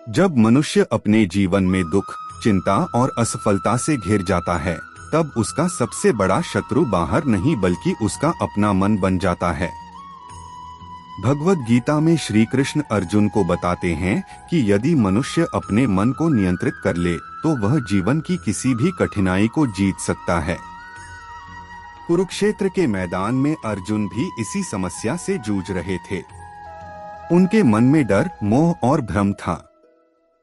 जब मनुष्य अपने जीवन में दुख, चिंता और असफलता से घिर जाता है, तब उसका सबसे बड़ा शत्रु बाहर नहीं बल्कि उसका अपना मन बन जाता है। भगवद गीता में श्री कृष्ण अर्जुन को बताते हैं कि यदि मनुष्य अपने मन को नियंत्रित कर ले तो वह जीवन की किसी भी कठिनाई को जीत सकता है। कुरुक्षेत्र के मैदान में अर्जुन भी इसी समस्या से जूझ रहे थे। उनके मन में डर, मोह और भ्रम था।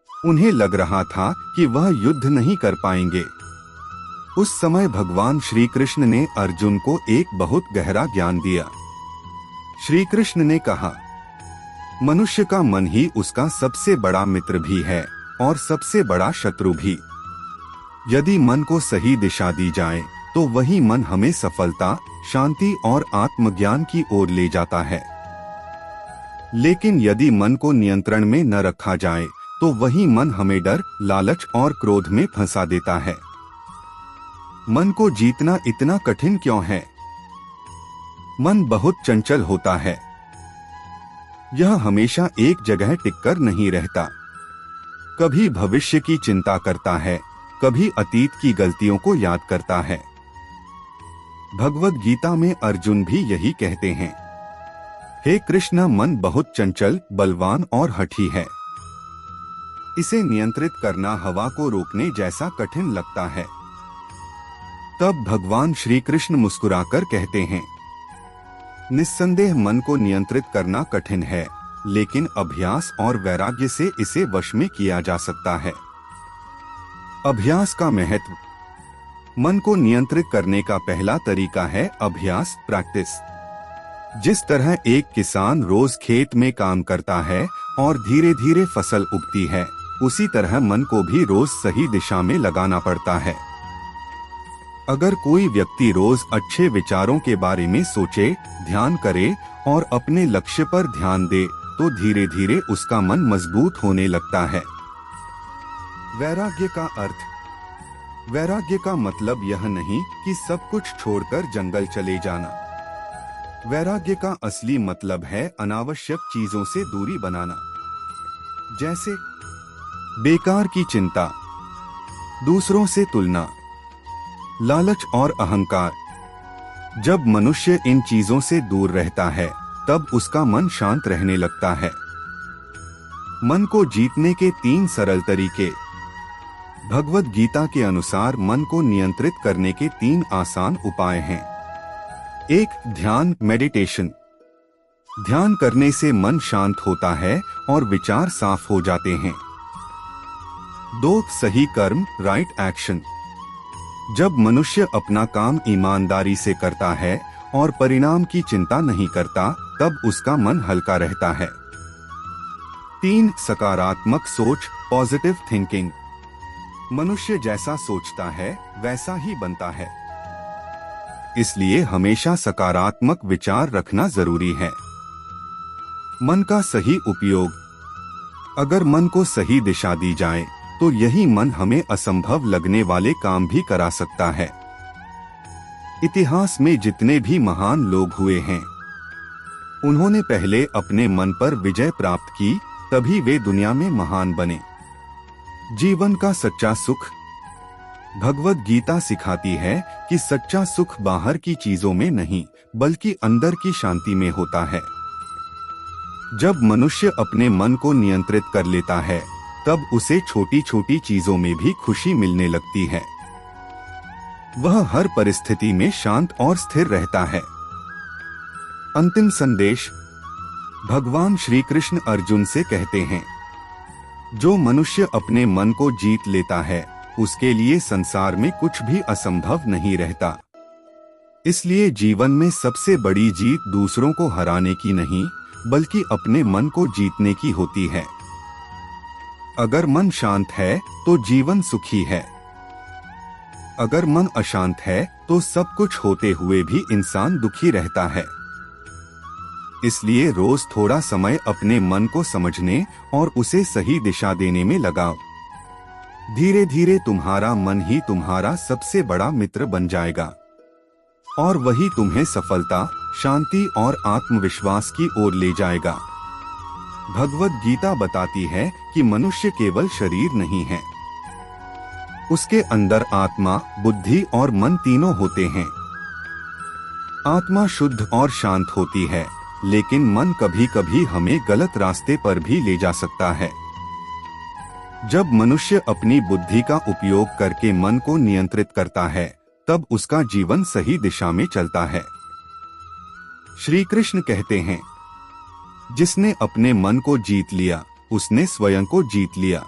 उन्हें लग रहा था कि वह युद्ध नहीं कर पाएंगे। उस समय भगवान श्री कृष्ण ने अर्जुन को एक बहुत गहरा ज्ञान दिया। श्री कृष्ण ने कहा, मनुष्य का मन ही उसका सबसे बड़ा मित्र भी है और सबसे बड़ा शत्रु भी। यदि मन को सही दिशा दी जाए तो वही मन हमें सफलता, शांति और आत्मज्ञान की ओर ले जाता है। लेकिन यदि मन को नियंत्रण में न रखा जाए तो वही मन हमें डर, लालच और क्रोध में फंसा देता है। मन को जीतना इतना कठिन क्यों है? मन बहुत चंचल होता है। यह हमेशा एक जगह टिककर नहीं रहता। कभी भविष्य की चिंता करता है, कभी अतीत की गलतियों को याद करता है। भगवद गीता में अर्जुन भी यही कहते हैं, हे कृष्ण, मन बहुत चंचल, बलवान और हठी है। इसे नियंत्रित करना हवा को रोकने जैसा कठिन लगता है। तब भगवान श्री कृष्ण मुस्कुराकर कहते हैं, निस्संदेह मन को नियंत्रित करना कठिन है, लेकिन अभ्यास और वैराग्य से इसे वश में किया जा सकता है। अभ्यास का महत्व। मन को नियंत्रित करने का पहला तरीका है अभ्यास, प्रैक्टिस। जिस तरह एक किसान रोज खेत में काम करता है और धीरे धीरे फसल उगती है, उसी तरह मन को भी रोज सही दिशा में लगाना पड़ता है। अगर कोई व्यक्ति रोज अच्छे विचारों के बारे में सोचे, ध्यान करे और अपने लक्ष्य पर ध्यान दे, तो धीरे धीरे उसका मन मजबूत होने लगता है। वैराग्य का अर्थ। वैराग्य का मतलब यह नहीं कि सब कुछ छोड़कर जंगल चले जाना। वैराग्य का असली मतलब है अनावश्यक चीजों से दूरी बनाना। जैसे बेकार की चिंता, दूसरों से तुलना, लालच और अहंकार। जब मनुष्य इन चीजों से दूर रहता है, तब उसका मन शांत रहने लगता है। मन को जीतने के 3 सरल तरीके। भगवद गीता के अनुसार मन को नियंत्रित करने के 3 आसान उपाय हैं। 1. ध्यान, मेडिटेशन। ध्यान करने से मन शांत होता है और विचार साफ हो जाते हैं। 2. सही कर्म, राइट एक्शन। जब मनुष्य अपना काम ईमानदारी से करता है और परिणाम की चिंता नहीं करता, तब उसका मन हल्का रहता है। 3. सकारात्मक सोच, पॉजिटिव थिंकिंग। मनुष्य जैसा सोचता है वैसा ही बनता है। इसलिए हमेशा सकारात्मक विचार रखना जरूरी है। मन का सही उपयोग। अगर मन को सही दिशा दी जाए तो यही मन हमें असंभव लगने वाले काम भी करा सकता है। इतिहास में जितने भी महान लोग हुए हैं, उन्होंने पहले अपने मन पर विजय प्राप्त की, तभी वे दुनिया में महान बने। जीवन का सच्चा सुख। भगवद गीता सिखाती है कि सच्चा सुख बाहर की चीजों में नहीं, बल्कि अंदर की शांति में होता है। जब मनुष्य अपने मन को नियंत्रित कर लेता है, तब उसे छोटी छोटी चीजों में भी खुशी मिलने लगती है। वह हर परिस्थिति में शांत और स्थिर रहता है। अंतिम संदेश। भगवान श्री कृष्ण अर्जुन से कहते हैं, जो मनुष्य अपने मन को जीत लेता है, उसके लिए संसार में कुछ भी असंभव नहीं रहता। इसलिए जीवन में सबसे बड़ी जीत दूसरों को हराने की नहीं, बल्कि अपने मन को जीतने की होती है। अगर मन शांत है तो जीवन सुखी है। अगर मन अशांत है तो सब कुछ होते हुए भी इंसान दुखी रहता है। इसलिए रोज थोड़ा समय अपने मन को समझने और उसे सही दिशा देने में लगाओ। धीरे धीरे तुम्हारा मन ही तुम्हारा सबसे बड़ा मित्र बन जाएगा और वही तुम्हें सफलता, शांति और आत्मविश्वास की ओर ले जाएगा। भगवद गीता बताती है कि मनुष्य केवल शरीर नहीं है, उसके अंदर आत्मा, बुद्धि और मन तीनों होते हैं। आत्मा शुद्ध और शांत होती है, लेकिन मन कभी कभी हमें गलत रास्ते पर भी ले जा सकता है। जब मनुष्य अपनी बुद्धि का उपयोग करके मन को नियंत्रित करता है, तब उसका जीवन सही दिशा में चलता है। श्री कृष्ण कहते हैं, जिसने अपने मन को जीत लिया, उसने स्वयं को जीत लिया।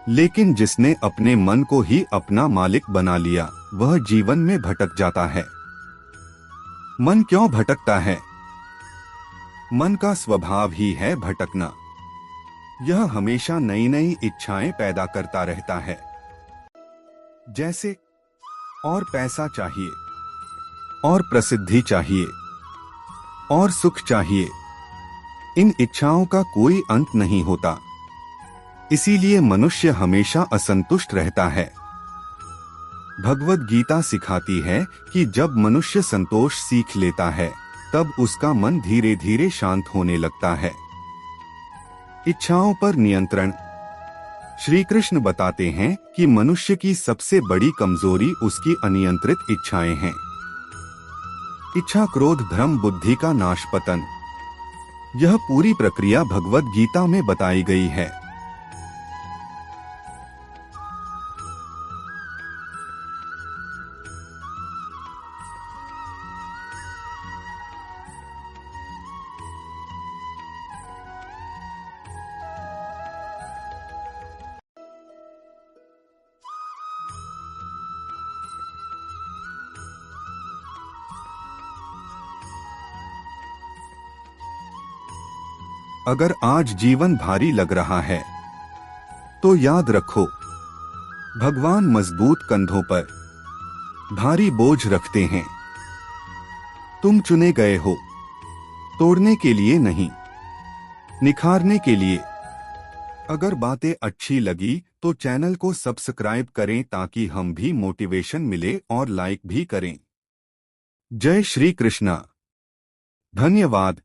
लेकिन जिसने अपने मन को ही अपना मालिक बना लिया, वह जीवन में भटक जाता है। मन क्यों भटकता है? मन का स्वभाव ही है भटकना। यह हमेशा नई नई इच्छाएं पैदा करता रहता है, जैसे और पैसा चाहिए, और प्रसिद्धि चाहिए, और सुख चाहिए। इन इच्छाओं का कोई अंत नहीं होता। इसीलिए मनुष्य हमेशा असंतुष्ट रहता है। भगवद गीता सिखाती है कि जब मनुष्य संतोष सीख लेता है, तब उसका मन धीरे धीरे शांत होने लगता है। इच्छाओं पर नियंत्रण। श्री कृष्ण बताते हैं कि मनुष्य की सबसे बड़ी कमजोरी उसकी अनियंत्रित इच्छाएं हैं। इच्छा, क्रोध, भ्रम, बुद्धि का नाश, पतन। यह पूरी प्रक्रिया भगवद गीता में बताई गई है। अगर आज जीवन भारी लग रहा है, तो याद रखो, भगवान मजबूत कंधों पर भारी बोझ रखते हैं। तुम चुने गए हो, तोड़ने के लिए नहीं, निखारने के लिए। अगर बातें अच्छी लगी तो चैनल को सब्सक्राइब करें ताकि हम भी मोटिवेशन मिले, और लाइक भी करें। जय श्री कृष्णा। धन्यवाद।